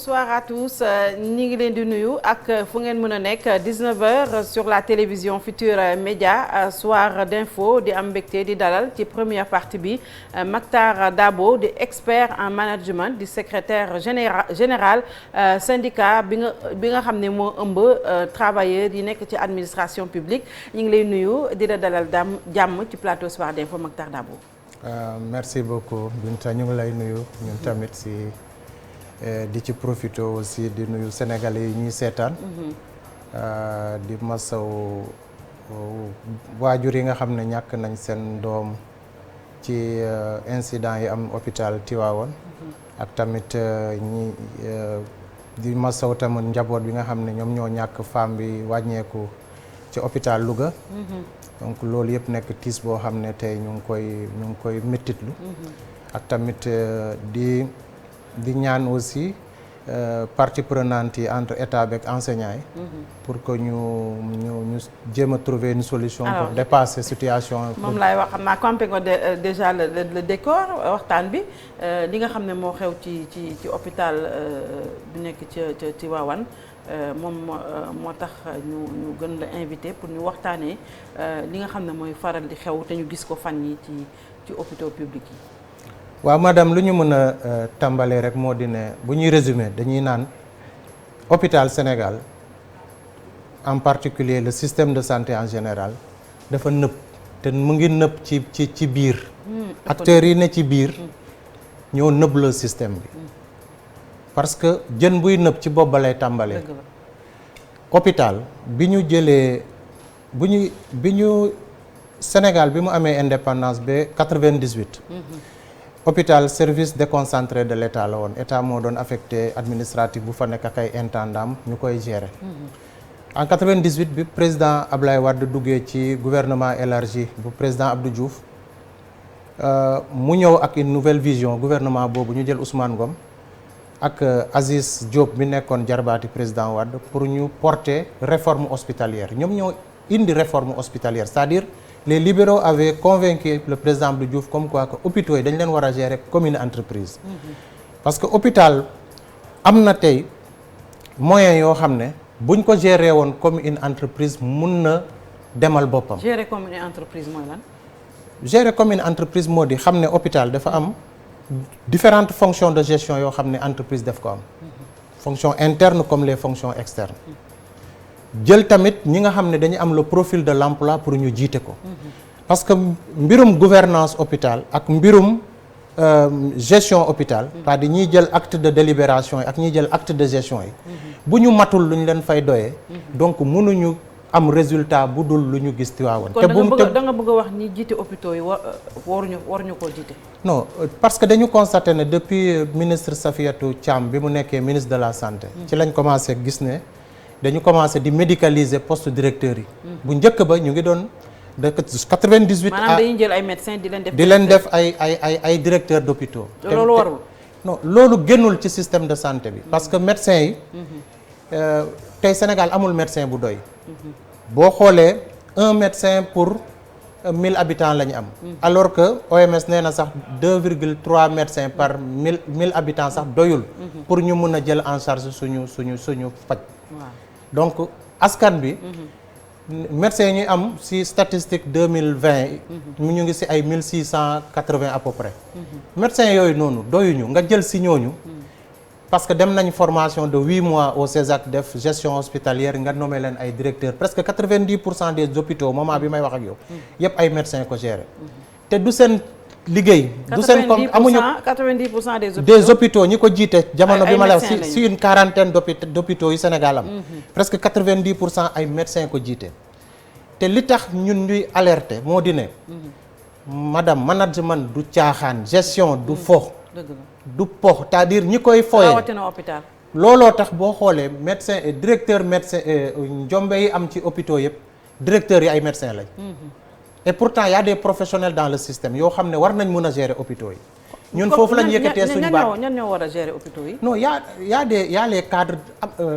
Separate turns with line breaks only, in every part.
Bonsoir à tous ñi ngi leen di nuyu ak fu ngeen mën a nekk 19h sur la télévision Futur Média soir d'info di am mbégte di dalal ci première partie bi Mactar Dabo di expert en management di secrétaire général syndicat bi nga xam ne moo ëmb travailleurs yi nekk ci administration publique ñi ngi lay nuyu di la dalal jàmm ci plateau soir d'info Mactar Dabo.
Merci beaucoup Binta ñu ngi lay nuyu ñun tamit si. di ci profité aussi di nuyu Sénégalais yi ñuy seetaan di masaw waajur yi nga xam ne ñàkk nañ seen doom ci incident yi am hôpital Tivaouane ak tamit ñi di masaw tamit njaboot bi nga xam ne ñoom ñoo ñàkk femme bi wàññeeku ci hôpital Louga donc loolu yëpp nekk tiis boo xam ne tey ñu ngi koy méttitlu ak tamit di ñaan aussi partie prenante yi entre état beeg enseignants yi pour que ñu jéem a trouver une solution pour dépasser situation
moom laay wax xam naa campé nga déjà le décor waxtaan bi li nga xam ne moo xew ci hôpital bi nekk ci Tivaouane moom moo tax ñu gën la invité pour ñu waxtaanee li nga xam ne mooy faral di xew te ñu gis ko fan yi ci hôpitaux publics yi.
waaw madame lu ñu mën a tàmbalee rek moo di ne bu ñuy résumer dañuy naan hôpital Sénégal en particulier le système de santé en général dafa nëb te mu ngi nëb ci biir acteurs yi ne ci biir ñoo nëb le système bi parce que jën buy nëb ci bopp ba lay tàmbalee hôpital bi ñu jëlee bi ñu Sénégal bi mu amee indépendance ba 98 hôpital service déconcentré de l'État la woon état moo doon affecté administratif bu fa nekk ak ay intendant ñu koy gérer en 98 bi président Ablaye Wade duggee ci gouvernement élargi bu président Abdou Diouf mu ñëw ak une nouvelle vision gouvernement boobu ñu jël Ousmane Ngom ak Aziz Diop bi nekkoon jarbaati président Wade pour ñu porter réforme hospitalière ñoom ñoo indi réforme hospitalière c'est-à-dire les libéraux avaient convaincu le président Abdou Diouf comme quoi que hôpitaux yi dañ leen war a gérer comme une entreprise parce que hôpital am na tey moyens yoo xam ne buñ ko gérer woon comme une entreprise mun na demal boppam.
gérer comme une entreprise mooy lan.
gérer comme une entreprise moo di xam ne hôpital dafa am différentes fonctions de gestion yoo xam ne entreprise daf ko am fonction interne comme les fonctions externes jël tamit ñi nga xam ne dañu am le profil de l'emploi pour ñu jiite ko parce que mbirum gouvernance hôpital ak mbirum gestion hôpital c'est-à-dire ñiy jël acte de délibération yi ak ñiy jël acte de gestion yi bu ñu matul lu ñu leen fay doyee donc mënuñu am résultat bu dul lu ñu gis Tivaouane
te bu da nga bëgg a wax ni jiite hôpitaux yi waruñu koo jiite.
non parce que dañu constaté ne depuis ministre Safiatou Thiam bi mu nekkee ministre de la santé ci lañ commencé gis ne dañu commencé di médicaliser poste directeur yi bu njëkk ba ñu ngi doon de 98
maanaam dañuy jël ay médecins
di leen def ay directeurs d'hôpitaux
loolu warul
non loolu génnul ci système de santé bi parce que médecins yi tey Sénégal amul médecin bu doy boo xoolee un médecin pour 1000 habitants la ñu am alors que OMS nee na sax 2,3 médecins par 1000 habitants sax doyul pour ñu mun a jël en charge suñu faj donc askan bi médecins yi ñuy am ci statistique 2020 ñu ngi ci ay 1680 à peu près médecins yooyu noonu doyuñu nga jël ci ñooñu parce que dem nañ formation de 8 mois au CESAC def gestion hospitalière nga nommé leen ay directeurs presque 90% des hôpitaux moment bi may wax ak yow yépp ay médecins ko gérer te du seen liggéey du seen comme amuñu
90%
des hôpitaux ñi ko jiite jamono bi ma la wax si une quarantaine d'hôpitaux yu Sénégal am presque 90% ay médecins ko jiite te li tax ñun ñuy alerter moo di ne madame management du caaxaan gestion du fo du pox c'est-à-dire ñi koy foyee
rawatina hôpital
looloo tax boo xoolee médecin directeur médecin njombe yi am ci hôpitaux yëpp directeurs yi ay médecins lañ et pourtant y a des professionnels dans le système yoo xam ne war nañ mën a gérer hôpitaux yi ñun foofu lañ yëkkatee suñu baat
ñan ñoo war a gérer hôpitaux yi
non y a les cadres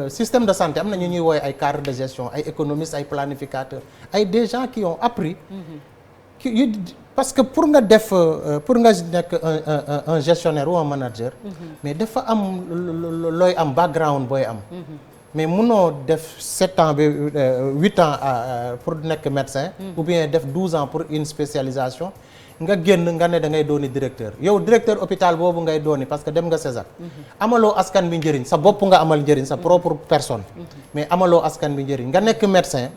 système de santé am na ñu ñuy wooye ay cadres de gestion ay économistes ay planificateurs ay des gens qui ont appris parce que pour nga def pour nga nekk un gestionnaire ou un manager. mais dafa am looy am background booy am. mais munoo def 7 ans ba 8 ans pour nekk médecin. ou bien def 12 ans pour une spécialisation. nga génn nga ne da ngay dooni directeur yow directeur hôpital boobu ngay dooni parce que dem nga César. amaloo askan bi njëriñ sa bopp nga amal njëriñ sa propre personne. mais amaloo askan bi njëriñ nga nekk médecin.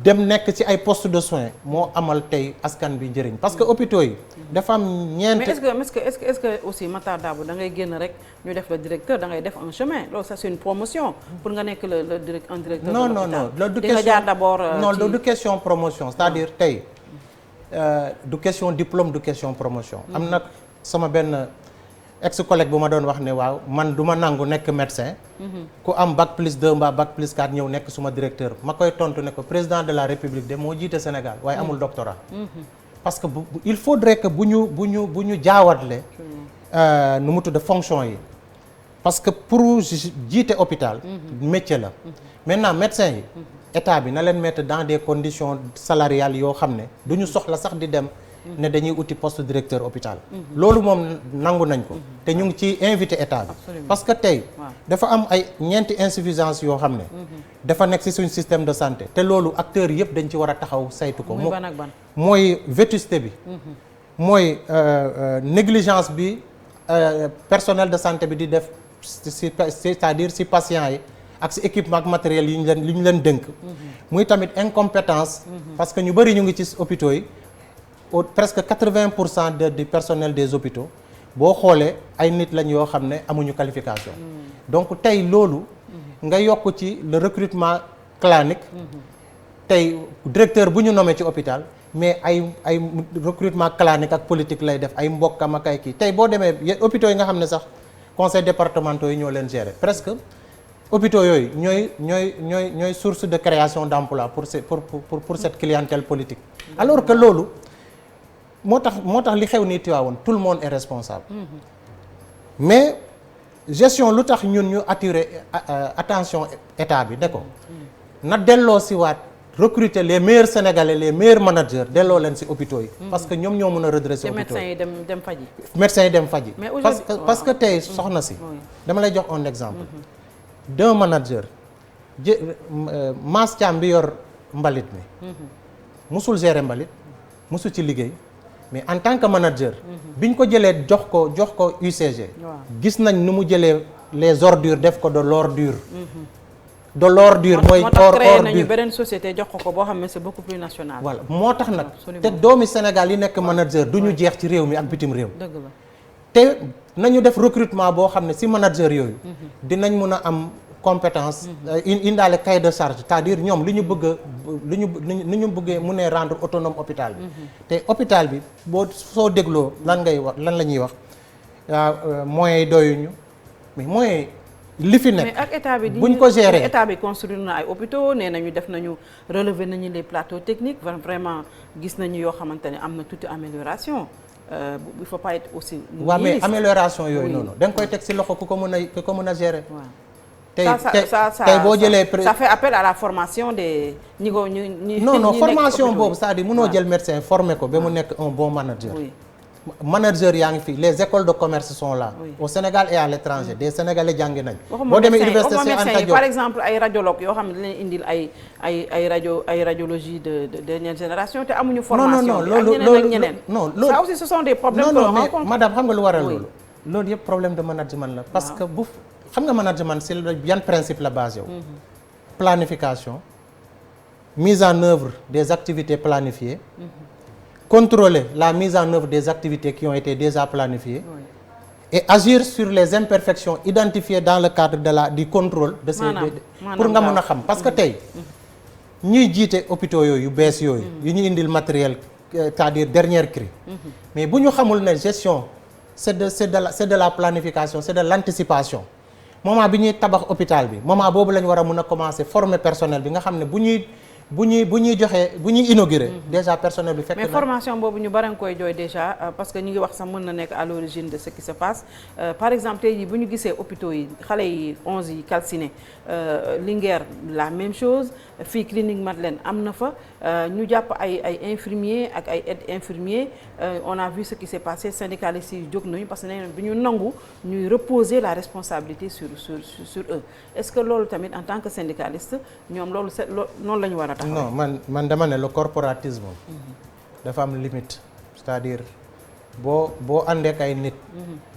dem nekk ci ay poste de soins moo amal tey askan bi njëriñ parce que hôpitaux yi dafa am ñeent.
mais est-ce que aussi Matar Dabo da ngay génn rek ñu def le directeur da ngay def un chemin loolu ça c'est une promotion pour nga nekk un directeur.
non non non loolu du
question di nga jaar d'abord.
non loolu du question promotion c'est-à-dire tey du question diplôme du question promotion. am na sama benn ex-collègue bu ma doon wax ne waaw man du ma nangu nekk médecin. ku am bac plus 2 mbaa bac plus 4 ñëw nekk suma directeur ma koy tontu ne ko président de la république de moo jiite Sénégal waaye amul doctorat. parce que il faudrait que bu ñu jaawatle nu mu tudd fonction yi parce que pour jiite hôpital. métier la. maintenant médecin yi. état bi na leen mettre dans des conditions salariales yoo xam ne du ñu soxla sax di dem. ne dañuy uti poste directeur hôpital. loolu moom nangu nañ ko. te ñu ngi ci invité état bi. parce que tey dafa am ay ñeenti insuffisance yoo xam ne. dafa nekk ci suñ système de santé. te loolu acteurs yëpp dañ ci war a taxaw saytu ko. mooy vétusté bi. mooy négligence bi personnel de santé bi di def c'est-à-dire ci patients yi. ak ci équipement ak matériel yi ñu leen dënk. muy tamit incompétence. parce que ñu bari ñu ngi ci hôpitaux yi. presque 80% du personnel des hôpitaux boo xoolee ay nit lañ yoo xam ne amuñu qualification. donc tey loolu. nga yokk ci le recrutement clanique. tey directeur bu ñu nommé ci hôpital mais ay recrutement clanique ak politique lay def ay mbokkam ak ay kii tey boo demee hôpitaux yi nga xam ne sax conseil départementaux yi ñoo leen gérer presque. hôpitaux yooyu ñooy source de création d'emploi pour cette clientèle politique. alors que loolu. moo tax li xew nii Tivaouane tout le monde est responsable. mais gestion lu tax ñun ñu attirer attention état bi ne ko na delloo si waat recruter les meilleurs sénégalais les meilleurs managers delloo leen si hôpitaux yi. parce que ñoom ñoo mën a redresser hôpitaux yi. médecins yi dem faji. parce que tey soxna si. dama lay jox un exemple. d'un manager Mass Thiam bi yor mbalit mi. musul gérer mbalit musul ci liggéey. mais en tant que manager. biñ ko jëlee jox ko UCG. gis nañ nu mu jëlee les ordures def ko de l'ordure. de l'ordure mooy. hors
créé nañu beneen société jox ko boo xam ne c'est beaucoup plus national.
voilà moo tax nag te doomi Sénégal yi nekk manager du ñu jeex ci réew mi ak bitim réew.
dëgg la
te nañu def recrutement boo xam ne ci manager yooyu. dinañ mun a am compétence. indaale cahier de charge c'est-à-dire ñoom li ñu bëggee mu ne rendre autonome hôpital bi. te hôpital bi soo dégloo lan la ñuy wax moyens yi doyuñu mais moyens li fi nekk.
mais ak état bi
buñ ko gérer
état bi construire na ay hôpitaux nee nañu def nañu relever nañu les plateaux techniques vraiment gis nañu yoo xamante ne am na toute amélioration. Il faut pas être aussi.
waaw mais amélioration yooyu noonu da nga koy teg ci loxo ku ko mën a gérer. tey boo jëlee.
ça fait appel à la formation des ñi
non formation boobu c'est-à-dire mënoo jël médecin former ko ba mu nekk un bon manager. manager yaa ngi fi les écoles de commerce sont là. au Sénégal et à l'étranger des Sénégalais jàngi nañ. boo demee université Cheikh Anta Diop
par exemple ay radiologues yoo xam ne dañ indil ay radiologie de dernière génération te amuñu formation.
non loolu
non ça aussi ce sont des problèmes.
non mais madame xam nga lu waral loolu yëpp problème de management la. parce que bu xam nga management c'est yan principe la basé wu. planification mise en œuvre des activités planifiées. Contrôler la mise en œuvre des activités qui ont été déjà planifiées. Et agir sur les imperfections identifiées dans le cadre du contrôle de ces pour nga mën a xam parce que tey ñuy jiite hôpitaux yooyu yu bees yooyu yu ñu indil matériel c'est-à-dire dernière cri mais bu ñu xamul ne gestion c'est de la planification c'est de l'anticipation moment bi ñuy tabax hôpital bi moment boobu la ñu war a mën a commencer former personnel bi nga xam ne bu ñuy bu ñuy joxee bu ñuy inaugurer déjà personnel bi fekk na.
mais formation boobu ñu bari nga koy jooy déjà parce que ñu ngi wax sax mën na nekk à l'origine de ce qui se passe par exemple tey jii bu ñu gisee hôpitaux yi xale yi 11 yi calcinés Linguère la même chose fii clinique Madeleine am na fa ñu jàpp ay infirmiers ak ay aides infirmiers on a vu ce qui s'est passé syndicalistes yi jóg nañu parce que nee bi ñu nangu ñuy reposer la responsabilité sur eux est-ce que loolu tamit en tant que syndicaliste ñoom loolu noonu la ñu war a taxawee.
non man dama ne le corporatisme dafa am limite c'est-à-dire boo àndeek ay nit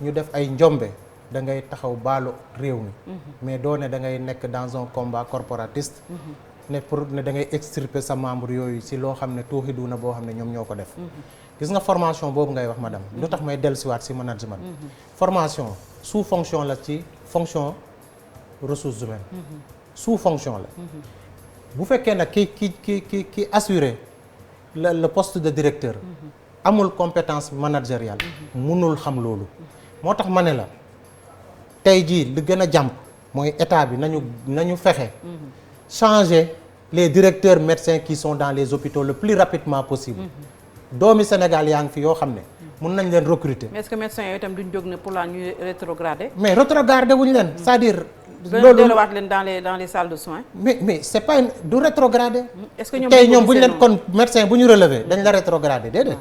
ñu def ay njombe da ngay taxaw baalu réew mi mais doo ne da ngay nekk dans un combat corporatiste ne pour ne da ngay extirper sa membre yooyu si loo xam ne tuuxi duuna boo xam ne ñoom ñoo ko def gis nga formation boobu ngay wax madame lu tax may dellusiwaat si management formation sous fonction la ci fonction ressources humaines sous fonction la bu fekkee nag ki assurer le poste de directeur amul compétence managériale mënul xam loolu moo tax ma ne la tey jii li gën a jàmp mooy état bi nañu fexe changer les directeurs médecins qui sont dans les hôpitaux le plus rapidement possible doomi Sénégal yaa ngi fi yoo xam ne mun nañ leen recruter.
mais est-ce que médecins yooyu itam duñ jóg ne pour la ñuy rétrograder.
mais rétrograder wuñu leen c'est-à-dire.
loolu delluwaat leen dans les salles de soins.
mais c'est pas du rétrograder.
est-ce que
tey ñoom bu ñu leen kon médecin bu ñu relever dañ la rétrograder déedéet.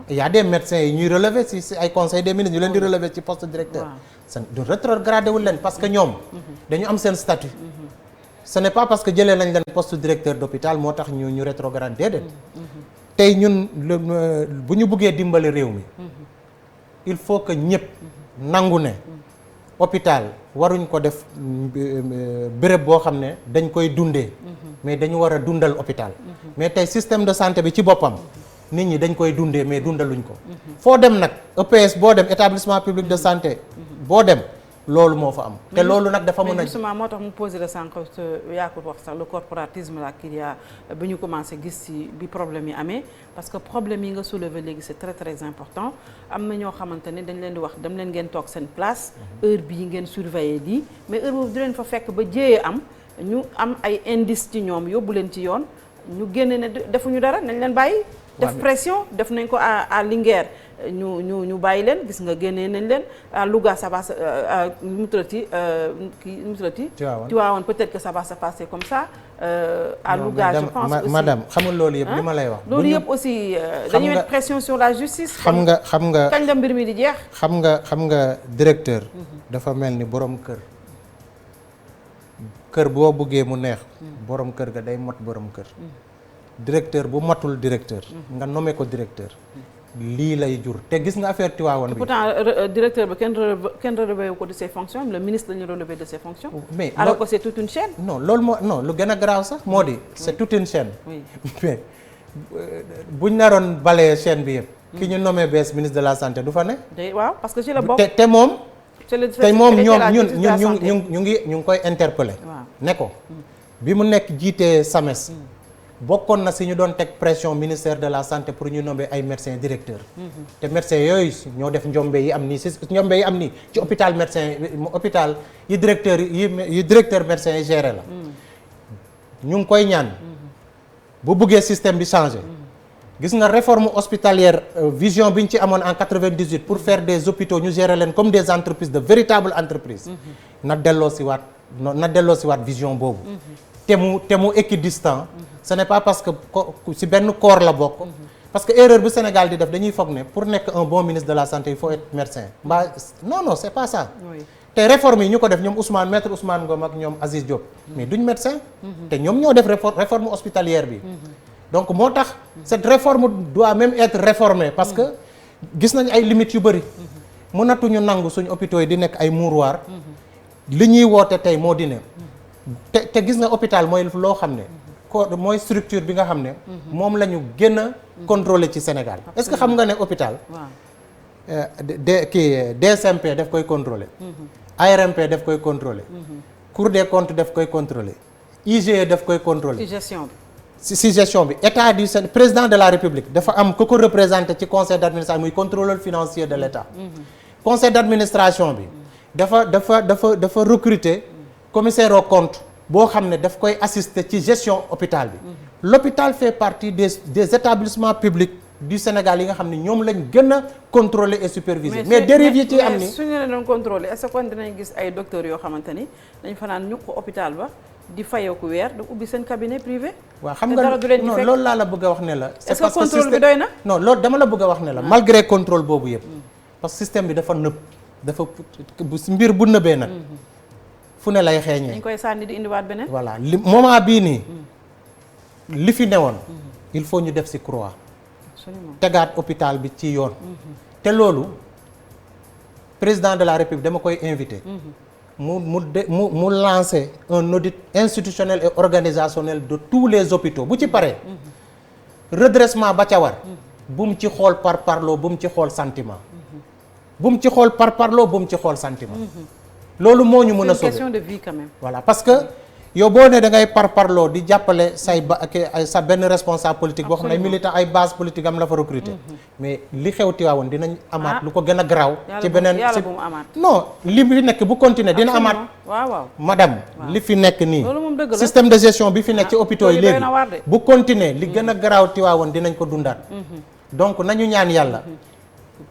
il y a des médecins yi ñuy relever si ay conseil des ministres ñu leen di relever ci poste directeur. du rétrograder wuñu leen parce que ñoom. dañu am seen statut. ce n'est pas parce que jëlee nañ leen poste directeur d'hôpital moo tax ñu rétrograder déedéet. tey ñun bu ñu buggee dimbali réew mi. il faut que ñëpp nangu ne. hôpital waruñ ko def béréb boo xam ne dañ koy dundee mais dañu war a dundal hôpital mais tey système de santé bi ci boppam nit ñi dañ koy dundee mais dundaluñ ko foo dem nag EPS boo dem établissement public de santé boo dem loolu moo fa am te loolu nag dafa mën a
mais justement moo tax mu posé le sànq yaa ko wax sax le corporatisme là qu'il y a bi ñu commencé gis ci bi problème yi amee parce que problème yi nga soulever léegi c'est très très important am na ñoo xamante ne dañ leen di wax dem leen ngeen toog seen place heure bii ngeen surveiller lii mais heure boobu di leen fa fekk ba jéyee am ñu am ay indice ci ñoom yóbbu leen ci yoon ñu génne ne defuñu dara nañ leen bàyyi def pression def nañ ko à Linguère ñu bàyyi leen gis nga génnee nañ leen à Louga ça va mu tuddati Tivaouane peut-être que ça va se passer comme ça à Louga je pense aussi
madame xamul loolu yëpp li ma lay wax
loolu yëpp aussi dañuy mettre pression sur la justice
xam nga
kañ la mbir mi di jeex
xam nga directeur dafa mel ni borom kër boo buggee mu neex borom kër ga day mot borom kër directeur bu matul directeur nga nommé ko directeur lii lay jur te gis nga affaire Tivaouane bi
pourtant directeur ba kenn relevé ko de ses fonctions le ministre la ñu relevé de ses fonctions
mais
alors que c'est toute une chaîne
non loolu non lu gën a grave sax moo di c'est toute une chaîne mais buñ naroon balee chaîne bi yëpp ki ñu nommé bees ministre de la santé du fa ne
waaw parce que ci la bokk
te moom te moom ñun ñu ngi koy interpeller ne ko bi mu nekk jiitee SAMES bokkoon na si ñu doon teg pression ministère de la santé pour ñu nommer ay médecins directeurs te médecins yooyu ñoo def njombe yi am nii ci hôpital yi directeur médecins yi géré la ñu ngi koy ñaan bu bëggee système bi changer gis nga réforme hospitalière vision bi ñu ci amoon en 98 pour faire des hôpitaux ñu gérer leen comme des entreprises de véritables entreprises na delloo si waat vision boobu te mu équidistant ce n'est pas parce que si benn corps la bokk parce que erreur bu Sénégal di def dañuy foog ne pour nekk un bon ministre de la santé il faut être médecin non c'est pas ça te réforme yi ñu ko def ñoom maître Ousmane Ngom ak ñoom Aziz Diop mais duñ médecin te ñoom ñoo def réforme hospitalière bi donc moo tax cette réforme doit même être réformée parce que gis nañ ay limites yu bëri mënatuñu nangu suñu hôpitaux yi di nekk ay mouroir li ñuy woote tey moo di ne te gis nga hôpital mooy loo xam ne mooy structure bi nga xam ne moom la ñu gën a contrôler ci Sénégal est-ce que xam nga ne hôpital DSMP daf koy contrôler ARMP daf koy contrôler Cour des comptes daf koy contrôler IGE daf koy contrôler ci gestion bi état du président de la République dafa am ku ko représenté ci conseil d'administration muy contrôleur financier de l'État conseil d'administration bi dafa recruter commissaire aux comptes boo xam ne daf koy assister ci gestion hôpital bi. L'hôpital fait partie des établissements publics du Sénégal yi nga xam ne ñoom lañ gën a contrôler et superviser. mais dérive yi ci am ni
suñu leen doon contrôler est-ce que kon dinañ gis ay docteurs yoo xamante ni dañ fanaan ñu ko hôpital ba di fayeeku weer da ubbi seen cabinet privé.
waaw xam nga non loolu laa la bëgg a wax ne la.
est-ce que contrôle bi doy na.
non loolu dama la bëgg a wax ne la malgré contrôle boobu yëpp. parce que système bi dafa nëb dafa mbir bu nëbee nag. fu ne lay xeeñee.
dañ koy sànni di indiwaat beneen.
voilà li moment bii nii. li fi newoon. il faut ñu def ci croix. tegaat hôpital bi ci yoon. te loolu président de la République dama koy invité. mu lancer un audit institutionnel et organisationnel de tous les hôpitaux bu ci paree. redressement ba ca war. bu mu ci xool par parloo bu mu ci xool sentiment. bu mu ci xool par parloo bu mu ci xool sentiment. loolu moo ñu mën a sauver.
c'est une question de vie quand même.
voilà parce que yow boo ne da ngay par parloo di jàppale say sa benn responsable politique boo xam ne militant ay base politique am la fa recruter. mais li xew Tivaouane dinañ amaat lu ko gën a garaaw. ci beneen
yàlla bu mu amaat.
non li fi nekk bu continuer dina amaat.
waaw
madame li fi nekk nii.
loolu moom dëgg la
système de gestion bi fi nekk ci hôpitaux yi léegi bu continuer li gën a garaaw Tivaouane dinañ ko dundaat. donc nañu ñaan yàlla.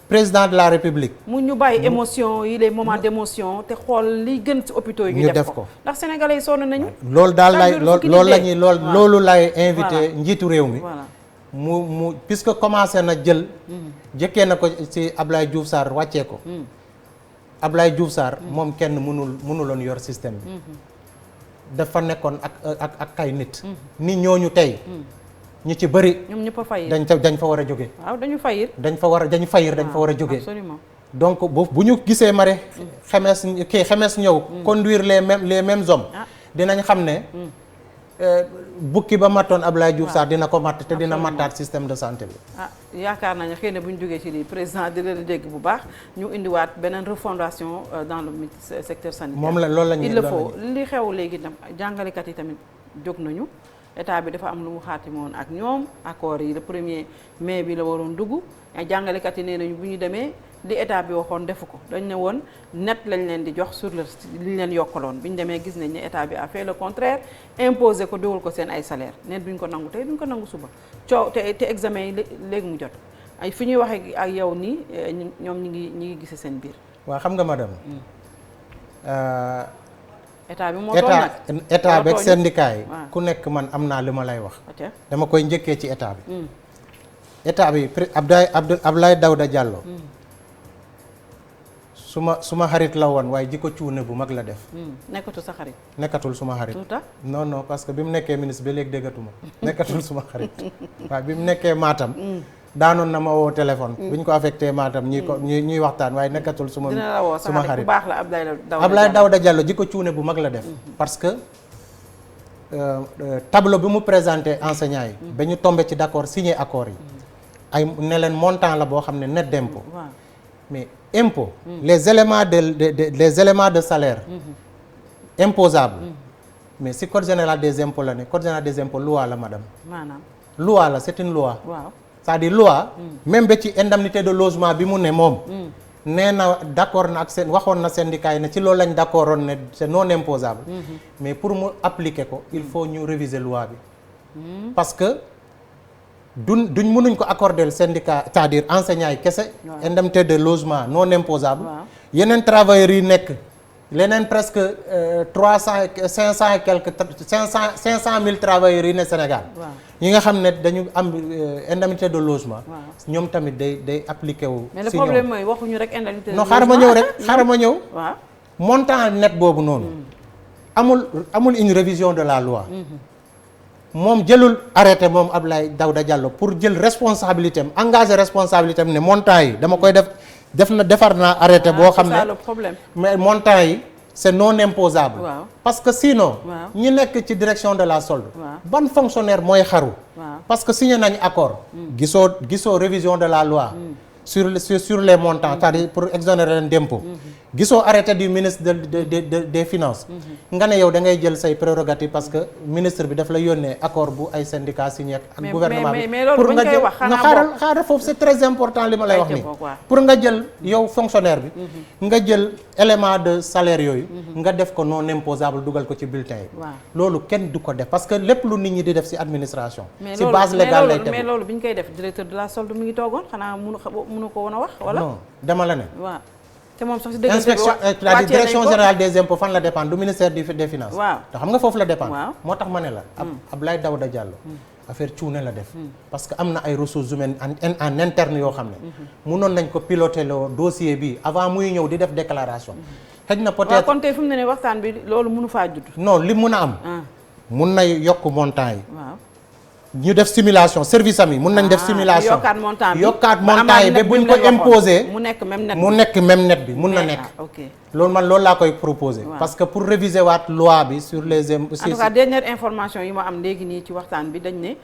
président de la République.
mu ñu bàyyi émotion yi les moments d'émotion te xool li gën ci hôpitaux yi ñu def ko ndax sénégalais yi sonn nañu.
loolu daal lay loolu la ñuy loolu lay invité njiitu réew mi. mu puisque commencé na jël. jëkkee na ko ci Ablaye Diouf Sarr wàccee ko. Ablaye Diouf Sarr moom kenn mënuloon yor système bi. dafa nekkoon ak kay nit. ni ñooñu tey. ñu ci bëri. ñoom ñëpp a fayir dañ fa war a jóge. waaw dañu fayir. dañ fa war a jóge.
absolument
donc bu ñu gisee mare. xemes ñëw. conduire les mêmes hommes. dinañ xam ne. bukki ba mattoon Ablaye Diouf Sarr dina ko matt te dina mattaat système de santé bi.
yaakaar nañu xëy na bu ñu jógee ci lii président di leen dégg bu baax ñu indiwaat beneen refondation dans le secteur sanitaire.
moom la loolu la ñuy
il le faut li xew léegi tam jàngalekat yi tamit jóg nañu. état bi dafa am lu mu xaatimoon ak ñoom accord yi le 1er mai bi la waroon dugg ay jàngalekat yi nee nañu bu ñu demee li état bi waxoon defu ko dañ ne woon net lañ leen di jox sur le li ñu leen yokkaloon bi ñu demee gis nañ ne état bi a fait le contraire imposé ko dugal ko seen ay salaire net duñ ko nangu tey duñ ko nangu suba coow te examen yi léegi mu jot ay fi ñuy waxee ak yow nii ñoom ñi ngi gise seen biir.
waaw xam nga madame.
état bi moo tooñ nag
état beeg syndicat yi ku nekk man am naa li ma lay wax. dama koy njëkkee ci état bi. état bi Abdoulaye Daouda Diallo. suma xarit la woon waaye ji ko cuune bu mag la def.
nekkatul sa xarit.
nekkatul suma xarit. non parce que bi mu nekkee ministre ba léegi déggatuma nekkatul suma xarit waaye bi mu nekkee Matam. daanoon na ma woo téléphone. bu ñu ko affecté Matam ñuy waxtaan waaye nekkatul suma xarit
bu baax la
Abdoulaye Daouda Diallo ji ko cuune bu mag la def. parce que tableau bi mu présenté enseignants yi. ba ñu tombé ci d'accord signé accords yi. ay ne leen montant la boo xam ne net d'impôt. mais impôt. les éléments de salaire. imposable. mais si code général des impôts la ne code général des impôts loi la madame.
maanaam
loi la c'est une loi.
waaw.
c'est-à-dire loi. même ba ci indemnité de logement bi mu ne moom. nee na d'accord na ak seen waxoon na syndicat yi ne ci loolu lañ d'accordoon ne c'est non imposable. mais pour mu appliquer ko il faut ñu réviser loi bi. parce que duñ mënuñ ko accorder syndicat c'est-à-dire enseignants yi kese. indemnité de logement non imposable. yeneen travailleurs yi nekk leneen presque 500 et quelques 500 000 travailleurs yi ne Sénégal. yi nga xam ne dañu am indemnité de logement. ñoom tamit day appliqué wu.
mais le problème mooy waxuñu rek indemnité de logement.
non xaaral ma ñëw. waaw montant net boobu noonu. amul une révision de la loi. moom jëlul arrêté moom Abdoulaye Daouda Diallo pour jël responsabilité am engagé responsabilité am ne montant yi dama koy defar naa arrêté boo xam ne
c'est ça le problème.
mais montant yi c'est non imposable. parce que sinon. ñi nekk ci direction de la solde. ban fonctionnaire mooy xaru. parce que signé nañ accord. gisoo révision de la loi. sur les montants c'est-à-dire pour exonérer leen d'impôt. gisoo arrêté du ministre des finances. nga ne yow da ngay jël say prérogatives parce que ministre bi daf la yónnee accord bu ay syndicats signé ak gouvernement bi pour nga jël na xaaral foofu c'est très important li ma lay wax nii pour nga jël yow fonctionnaire bi nga jël élément de salaire yooyu nga def ko non imposable dugal ko ci bulletin yi loolu kenn du ko def parce que lépp lu nit ñi di def ci administration ci base légale lay tegu
mais loolu bi ñu koy def directeur de la solde mi ngi toogoon xanaa mënu ko woon a wax wala
non dama la ne
waaw te moom sax si
inspection la direction générale des impôts fan la dépendre du ministère des finances
waaw
te xam nga foofu la dépendre moo tax ma ne la Abdoulaye Daouda Diallo affaire cuune la def parce que am na ay ressources humaines en interne yoo xam ne mënoon nañ ko piloter loo dossier bi avant muy ñëw di def déclaration xëj na peut-être
kon tey fu mu ne nii waxtaan bi loolu mënu faa judd
non li mun a am mun na yokk montant yi
waaw
ñu def simulation service am yi mun nañ def simulation
yokkaat montant
yi ba buñ ko imposer
mu nekk
même net bi mun na nekk loolu man loolu laa koy proposer parce que pour réviser waat loi bi sur les impôts
en tout cas dernière information yi ma am léegi nii ci waxtaan bi dañ ne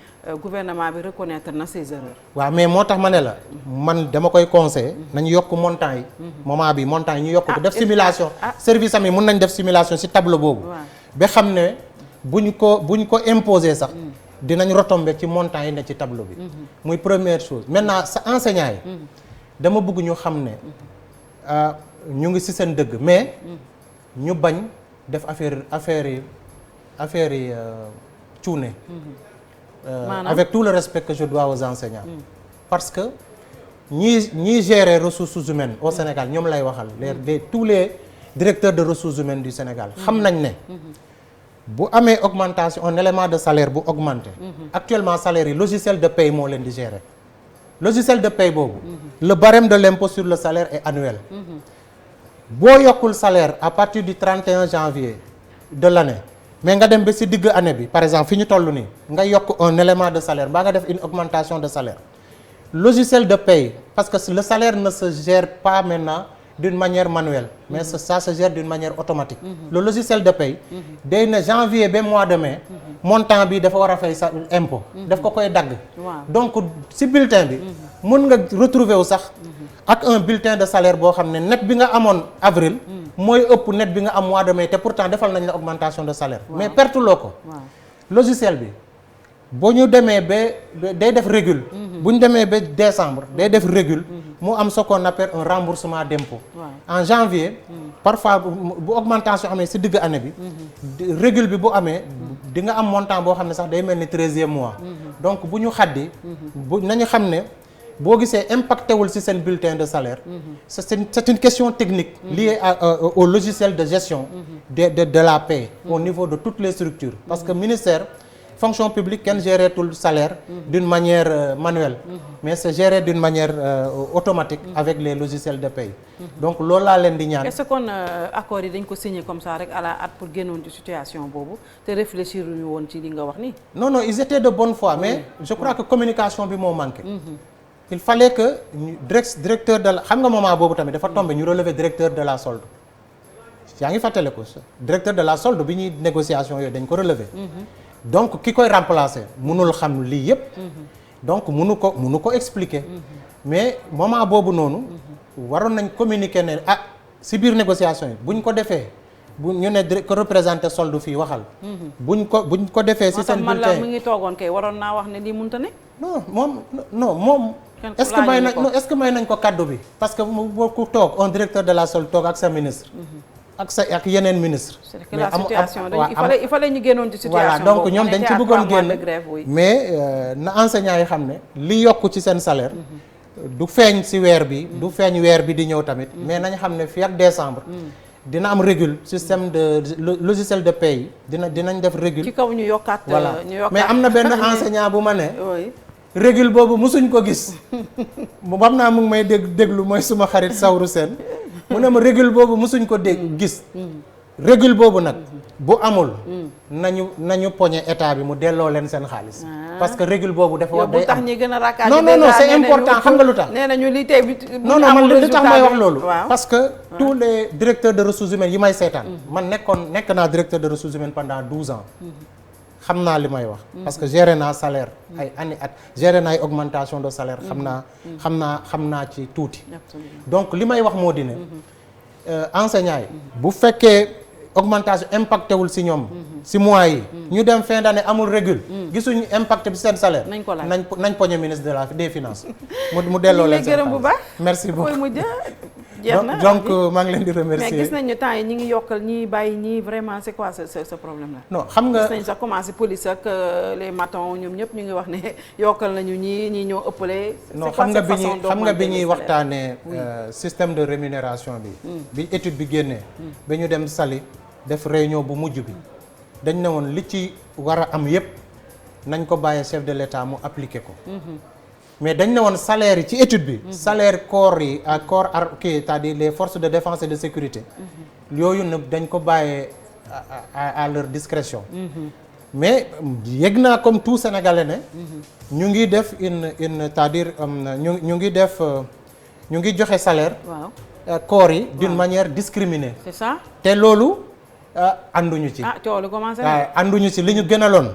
gouvernement bi reconnaître na ses erreurs
waaw mais moo tax ma ne la man dama koy conseiller nañu yokk montant yi moment bi montant yi ñu yokk ko def simulation service am yi mun nañ def simulation ci tableau boobu ba xam ne buñ ko imposer sax dinañ retomber ci montant yi ne ci tableau bi muy première chose maintenant sa enseignant yi dama bëgg ñu xam ne ñu ngi ci seen dëgg mais ñu bañ def affaire yi cuune avec tout le respect que je dois aux enseignants parce que ñii gérer ressources humaines au Sénégal ñoom lay waxal tous les directeurs de ressources humaines du Sénégal xam nañ ne bu amee augmentation un élément de salaire bu augmenté actuellement salaire yi logiciel de paye moo leen di gérer logiciel de paye boobu le barème de l'impôt sur le salaire est annuel boo yokkul salaire à partir du 31 janvier de l'année mais nga dem ba ci digg année bi par exemple fi ñu toll nii nga yokk un élément de salaire mbaa nga def une augmentation de salaire logiciel de paye parce que le salaire ne se gère pas maintenant d'une manière manuelle mais ça se gère d'une manière automatique le logiciel de paye day na janvier ba mois de mai montant bi dafa war a fay sa impôt daf ko koy dagg donc ci bulletin bi mën nga retrouver wu sax ak un bulletin de salaire boo xam ne net bi nga amoon avril mooy ëpp net bi nga am mois de mai te pourtant defal nañ la augmentation de salaire mais perte loo ko logiciel bi boo ñu demee ba day def régule bu ñu demee ba décembre day def régule mu am ce qu'on appelle un remboursement d'impôt en janvier parfois bu augmentation amee ci digg année bi régule bi bu amee di nga am montant boo xam ne sax day mel ni 13e mois donc bu ñu xaddi bu nañu xam ne boo gisee impacté wul ci seen bulletin de salaire c'est une question technique liée au logiciel de gestion de la paie au niveau de toutes les structures parce que ministère fonction publique kenn géré tout le salaire d'une manière manuelle mais c'est géré d'une manière automatique avec les logiciels de paie donc loolu laa leen di ñaan.
est-ce qu'on accords yi dañ ko signer comme ça rek à la hâte pour génnoon ci situation boobu te réfléchir ñu woon ci li nga wax nii.
non ils étaient de bonne foi mais je crois que communication bi moo manqué. il fallait que directeur de la xam nga moment boobu tamit dafa tombé ñu relever directeur de la solde yaa ngi fàttale ko directeur de la solde bi ñuy négociation yooyu dañ ko relever. donc ki koy remplacer mënul xam lii yépp donc mënu ko expliquer mais moment boobu noonu waroon nañ communiquer ne ci biir négociation yi buñ ko defee bu ñu ne ko représenter solde fii waxal buñ ko defee ci seen bulletin
mu ngi toogoon kay waroon naa wax ne lii mënta ne
moom est-ce que may nañ ko kaddu bi parce que boo ku toog un directeur de la solde toog ak sa ministre ak yeneen ministre
mais la situation il fallait ñu génnoon ci situation
voilà donc ñoom dañ ci bëggoon génn mais na enseignants yi xam ne li yokk ci seen salaire du feeñ ci weer bi du feeñ weer bi di ñëw tamit mais nañ xam ne fii ak décembre dina am régule système de logiciel de paie dinañ def régule
ci kaw ñu yokkaat
voilà mais am na benn enseignant bu ma ne régule boobu musuñ ko gis mu xam naa mu ngi may déglu mooy suma xarit Sawru Sène mu ne ma régule boobu musuñ ko gis régule boobu nag bu amul nañu poñe état bi mu delloo leen seen xaalis parce que régule boobu dafa war day am non c'est important xam nga lu tax
nee nañu li tey
non man li tax may wax loolu parce que tous les directeurs de ressources humaines yi may seetaan man nekk naa directeur de ressources humaines pendant 12 ans xam naa li may wax parce que géré naa salaire ay année at géré naa ay augmentation de salaire xam naa ci tuuti donc li may wax moo di ne enseignants yi bu fekkee augmentation impacté wul si ñoom si mois yi ñu dem fin d'année amul régule gisuñu impact bi seen salaire nañ poñe ministre des finances mu delloo leen seen
gërëm bu baax
merci beaucoup
jeex na
donc maa ngi leen di remercier
mais gis nañu temps yi ñi ngi yokkal ñi bàyyi ñi vraiment c'est quoi ce problème là.
non xam nga
gis nañu sax commencé police ak les matons ñoom ñëpp ñu ngi wax ne yokkal nañu ñi ñoo ëppale.
non xam nga bi ñuy waxtaanee système de rémunération bi étude bi génnee ba ñu dem Saly def réunion bu mujj bi dañ ne woon li ci war a am yépp nañ ko bàyyee chef de l'État mu appliqué ko. mais dañ ne woon salaire yi ci étude bi salaire corps yi ak corps c'est-à-dire les forces de défense et de sécurité yooyu nag dañ ko bàyyee à leur discrétion mais yëg naa comme tout Sénégalais ne ñu ngi def une c'est-à-dire ñu ngi joxe salaire corps yi d'une manière discriminée.
C'est ça.
te loolu ànduñu ci
coow lu commencé
ànduñu ci li ñu gënaloon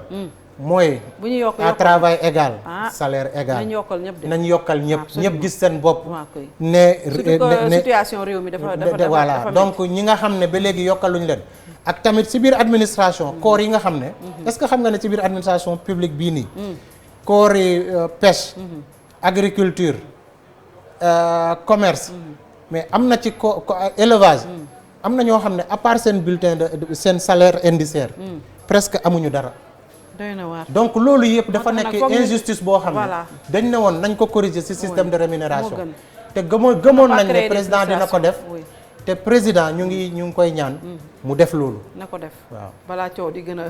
mooy
bu ñu yokk
à travail égal salaire égal nañ yokkal ñëpp gis seen bopp ne
situation réew mi dafa
voilà donc ñi nga xam ne ba léegi yokkaluñ leen ak tamit ci biir administration corps yi nga xam ne est-ce que xam nga ne ci biir administration publique bii nii corps yi pêche agriculture commerce mais am na ci élevage am na ñoo xam ne à part seen bulletin de seen salaire indiciaire presque amuñu dara. donc loolu yëpp dafa nekk injustice boo xam ne dañ ne woon nañ ko corriger ci système de rémunération te gëmoon nañ ne président dina ko def te président ñu ngi koy ñaan mu def loolu
na ko def waaw balaa coow di gën a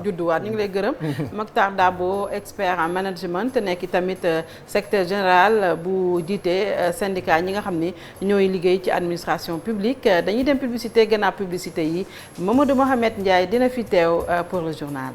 judduwaat ñu ngi lay gërëm Mactar Dabo expert en management te nekk tamit secrétaire général bu jiite syndicat ñi nga xam ni ñooy liggéey ci administration publique dañuy dem publicité gannaaw publicité yi Mamadou Mohamed Ndiaye dina fi teew pour le journal.